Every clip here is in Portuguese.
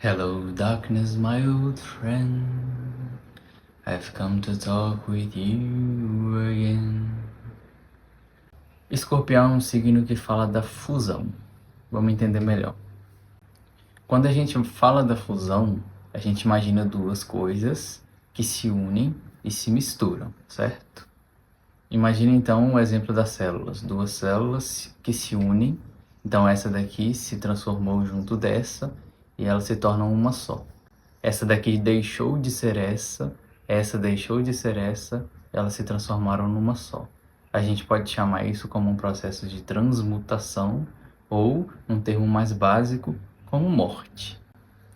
Hello, darkness, my old friend. I've come to talk with you again. Escorpião é um signo que fala da fusão. Vamos entender melhor. Quando a gente fala da fusão, a gente imagina duas coisas que se unem e se misturam, certo? Imagina então o exemplo das células. Duas células que se unem. Então essa daqui se transformou junto dessa e elas se tornam uma só. Essa daqui deixou de ser essa deixou de ser essa, elas se transformaram numa só. A gente pode chamar isso como um processo de transmutação ou, num termo mais básico, como morte.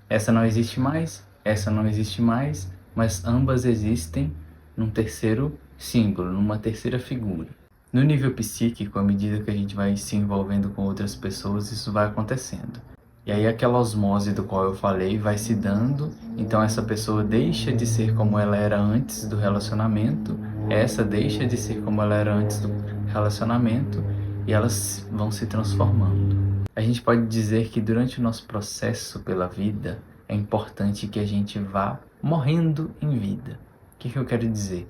Essa não existe mais, essa não existe mais, mas ambas existem num terceiro símbolo, numa terceira figura. No nível psíquico, à medida que a gente vai se envolvendo com outras pessoas, isso vai acontecendo. E aí aquela osmose do qual eu falei vai se dando, então essa pessoa deixa de ser como ela era antes do relacionamento, essa deixa de ser como ela era antes do relacionamento, e elas vão se transformando. A gente pode dizer que durante o nosso processo pela vida, é importante que a gente vá morrendo em vida. O que eu quero dizer?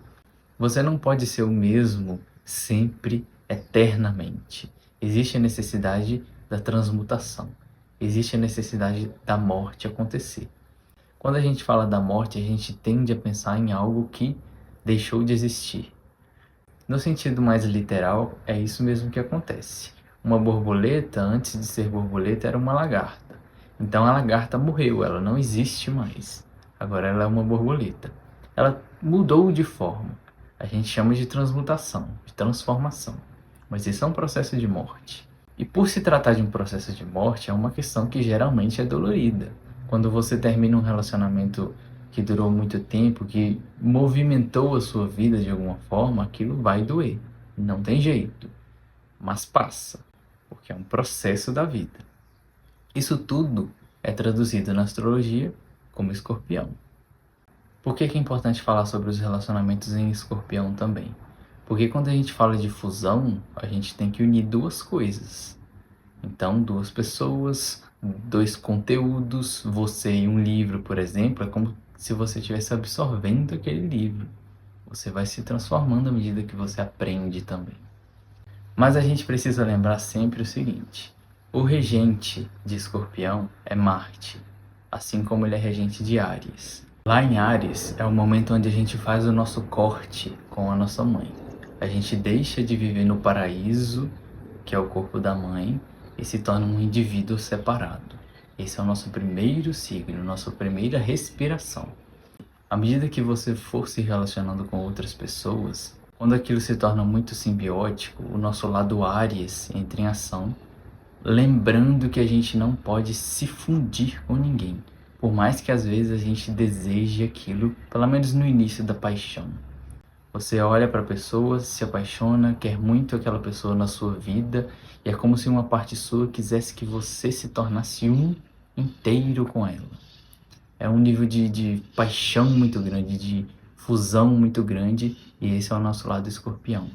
Você não pode ser o mesmo sempre, eternamente. Existe a necessidade da transmutação. Existe a necessidade da morte acontecer. Quando a gente fala da morte, a gente tende a pensar em algo que deixou de existir. No sentido mais literal, é isso mesmo que acontece. Uma borboleta, antes de ser borboleta, era uma lagarta. Então a lagarta morreu, ela não existe mais. Agora ela é uma borboleta. Ela mudou de forma. A gente chama de transmutação, de transformação. Mas isso é um processo de morte. E por se tratar de um processo de morte, é uma questão que geralmente é dolorida. Quando você termina um relacionamento que durou muito tempo, que movimentou a sua vida de alguma forma, aquilo vai doer. Não tem jeito. Mas passa, porque é um processo da vida. Isso tudo é traduzido na astrologia como escorpião. Por que é importante falar sobre os relacionamentos em escorpião também? Porque quando a gente fala de fusão, a gente tem que unir duas coisas. Então, duas pessoas, dois conteúdos, você e um livro, por exemplo, é como se você estivesse absorvendo aquele livro. Você vai se transformando à medida que você aprende também. Mas a gente precisa lembrar sempre o seguinte: o regente de Escorpião é Marte, assim como ele é regente de Áries. Lá em Áries é o momento onde a gente faz o nosso corte com a nossa mãe. A gente deixa de viver no paraíso, que é o corpo da mãe, e se torna um indivíduo separado. Esse é o nosso primeiro signo, nossa primeira respiração. À medida que você for se relacionando com outras pessoas, quando aquilo se torna muito simbiótico, o nosso lado Áries entra em ação, lembrando que a gente não pode se fundir com ninguém, por mais que às vezes a gente deseje aquilo, pelo menos no início da paixão. Você olha para a pessoa, se apaixona, quer muito aquela pessoa na sua vida, e é como se uma parte sua quisesse que você se tornasse um inteiro com ela. É um nível de paixão muito grande, de fusão muito grande, e esse é o nosso lado escorpião.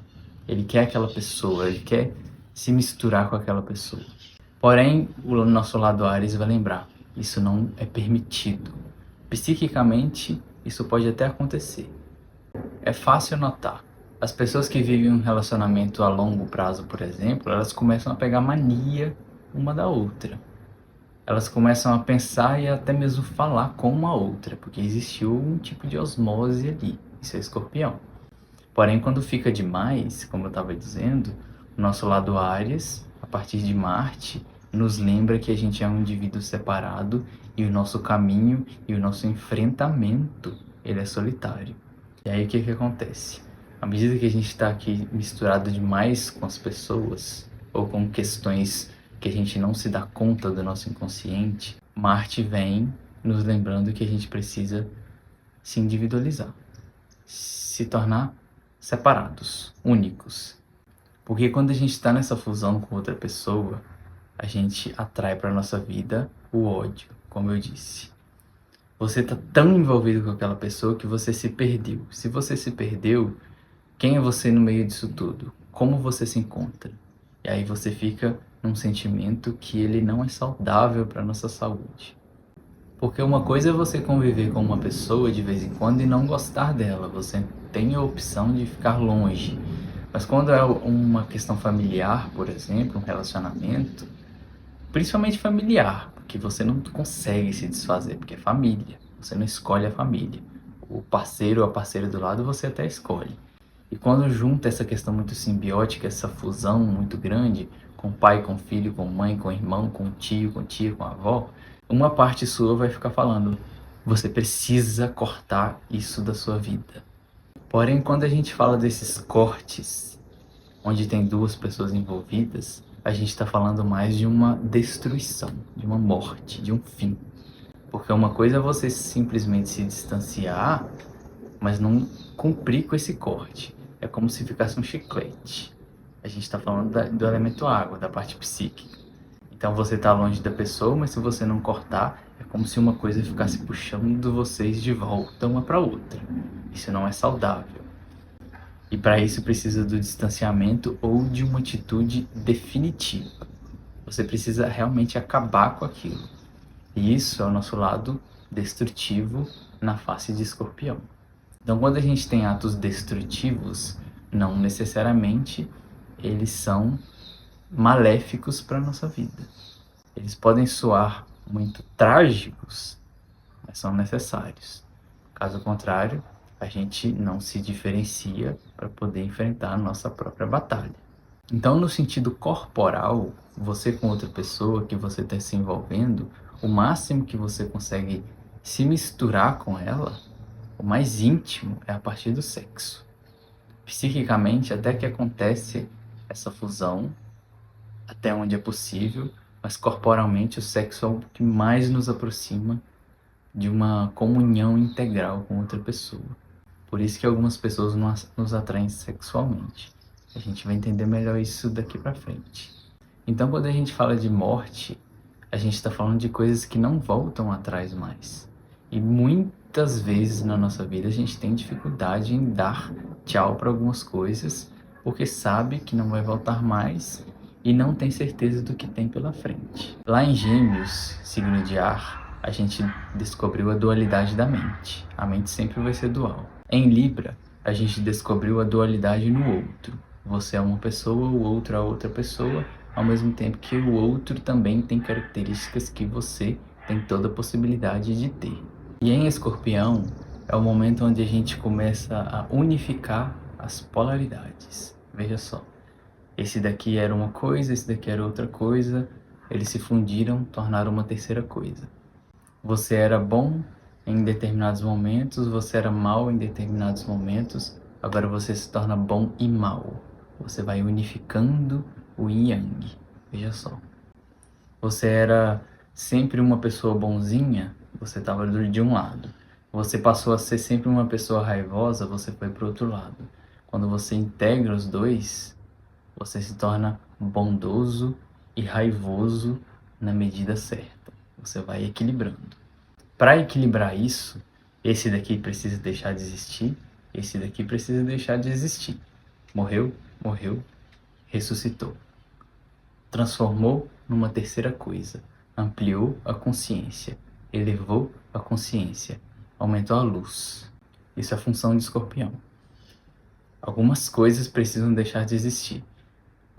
Ele quer aquela pessoa, ele quer se misturar com aquela pessoa. Porém, o nosso lado Áries vai lembrar, isso não é permitido. Psiquicamente, isso pode até acontecer. É fácil notar. As pessoas que vivem um relacionamento a longo prazo, por exemplo, elas começam a pegar mania uma da outra. Elas começam a pensar e até mesmo falar com uma outra, porque existiu um tipo de osmose ali. Isso é escorpião. Porém, quando fica demais, como eu estava dizendo, o nosso lado Áries, a partir de Marte, nos lembra que a gente é um indivíduo separado e o nosso caminho e o nosso enfrentamento, ele é solitário. E aí o que acontece? À medida que a gente está aqui misturado demais com as pessoas, ou com questões que a gente não se dá conta do nosso inconsciente, Marte vem nos lembrando que a gente precisa se individualizar, se tornar separados, únicos. Porque quando a gente está nessa fusão com outra pessoa, a gente atrai para nossa vida o ódio, como eu disse. Você está tão envolvido com aquela pessoa que você se perdeu. Se você se perdeu, quem é você no meio disso tudo? Como você se encontra? E aí você fica num sentimento que ele não é saudável para nossa saúde. Porque uma coisa é você conviver com uma pessoa de vez em quando e não gostar dela, você tem a opção de ficar longe. Mas quando é uma questão familiar, por exemplo, um relacionamento, principalmente familiar, porque você não consegue se desfazer, porque é família, você não escolhe a família. O parceiro ou a parceira do lado você até escolhe. E quando junta essa questão muito simbiótica, essa fusão muito grande, com pai, com filho, com mãe, com irmão, com tio, com tia, com avó, uma parte sua vai ficar falando, você precisa cortar isso da sua vida. Porém, quando a gente fala desses cortes, onde tem duas pessoas envolvidas, a gente está falando mais de uma destruição, de uma morte, de um fim. Porque uma coisa é você simplesmente se distanciar, mas não cumprir com esse corte. É como se ficasse um chiclete. A gente está falando do elemento água, da parte psíquica. Então você está longe da pessoa, mas se você não cortar, é como se uma coisa ficasse puxando vocês de volta uma para outra. Isso não é saudável. E para isso precisa do distanciamento ou de uma atitude definitiva. Você precisa realmente acabar com aquilo. E isso é o nosso lado destrutivo na face de Escorpião. Então, quando a gente tem atos destrutivos, não necessariamente eles são maléficos para a nossa vida. Eles podem soar muito trágicos, mas são necessários. Caso contrário, a gente não se diferencia para poder enfrentar a nossa própria batalha. Então, no sentido corporal, você com outra pessoa que você está se envolvendo, o máximo que você consegue se misturar com ela, o mais íntimo, é a partir do sexo. Psiquicamente, até que acontece essa fusão, até onde é possível, mas corporalmente o sexo é o que mais nos aproxima de uma comunhão integral com outra pessoa. Por isso que algumas pessoas nos atraem sexualmente. A gente vai entender melhor isso daqui pra frente. Então, quando a gente fala de morte, a gente está falando de coisas que não voltam atrás mais. E muitas vezes na nossa vida a gente tem dificuldade em dar tchau para algumas coisas, porque sabe que não vai voltar mais e não tem certeza do que tem pela frente. Lá em Gêmeos, signo de ar, a gente descobriu a dualidade da mente. A mente sempre vai ser dual. Em Libra, a gente descobriu a dualidade no outro. Você é uma pessoa, o outro é outra pessoa, ao mesmo tempo que o outro também tem características que você tem toda a possibilidade de ter. E em Escorpião, é o momento onde a gente começa a unificar as polaridades. Veja só, esse daqui era uma coisa, esse daqui era outra coisa, eles se fundiram, tornaram uma terceira coisa. Você era bom em determinados momentos, você era mal em determinados momentos, agora você se torna bom e mal. Você vai unificando o yin e yang. Veja só. Você era sempre uma pessoa bonzinha, você estava de um lado. Você passou a ser sempre uma pessoa raivosa, você foi para o outro lado. Quando você integra os dois, você se torna bondoso e raivoso na medida certa. Você vai equilibrando. Para equilibrar isso, esse daqui precisa deixar de existir, esse daqui precisa deixar de existir. Morreu, morreu, ressuscitou. Transformou numa terceira coisa, ampliou a consciência, elevou a consciência, aumentou a luz. Isso é a função de Escorpião. Algumas coisas precisam deixar de existir.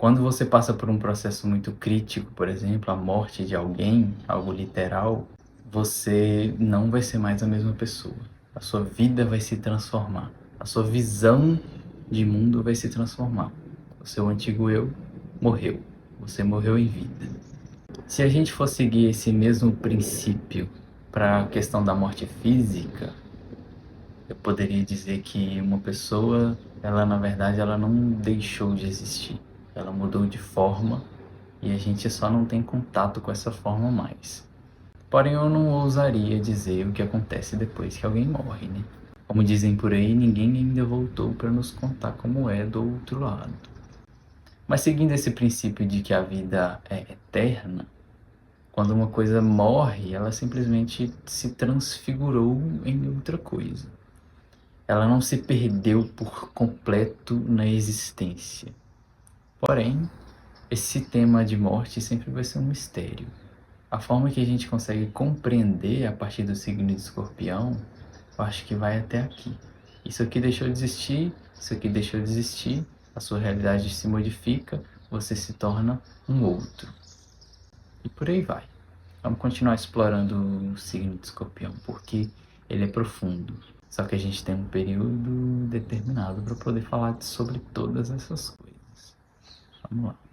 Quando você passa por um processo muito crítico, por exemplo, a morte de alguém, algo literal, você não vai ser mais a mesma pessoa. A sua vida vai se transformar. A sua visão de mundo vai se transformar. O seu antigo eu morreu. Você morreu em vida. Se a gente for seguir esse mesmo princípio para a questão da morte física, eu poderia dizer que uma pessoa, ela na verdade, ela não deixou de existir. Ela mudou de forma e a gente só não tem contato com essa forma mais. Porém, eu não ousaria dizer o que acontece depois que alguém morre, né? Como dizem por aí, ninguém ainda voltou para nos contar como é do outro lado. Mas seguindo esse princípio de que a vida é eterna, quando uma coisa morre, ela simplesmente se transfigurou em outra coisa. Ela não se perdeu por completo na existência. Porém, esse tema de morte sempre vai ser um mistério. A forma que a gente consegue compreender a partir do signo de Escorpião, eu acho que vai até aqui. Isso aqui deixou de existir, isso aqui deixou de existir, a sua realidade se modifica, você se torna um outro. E por aí vai. Vamos continuar explorando o signo de Escorpião, porque ele é profundo. Só que a gente tem um período determinado para poder falar sobre todas essas coisas. Vamos lá.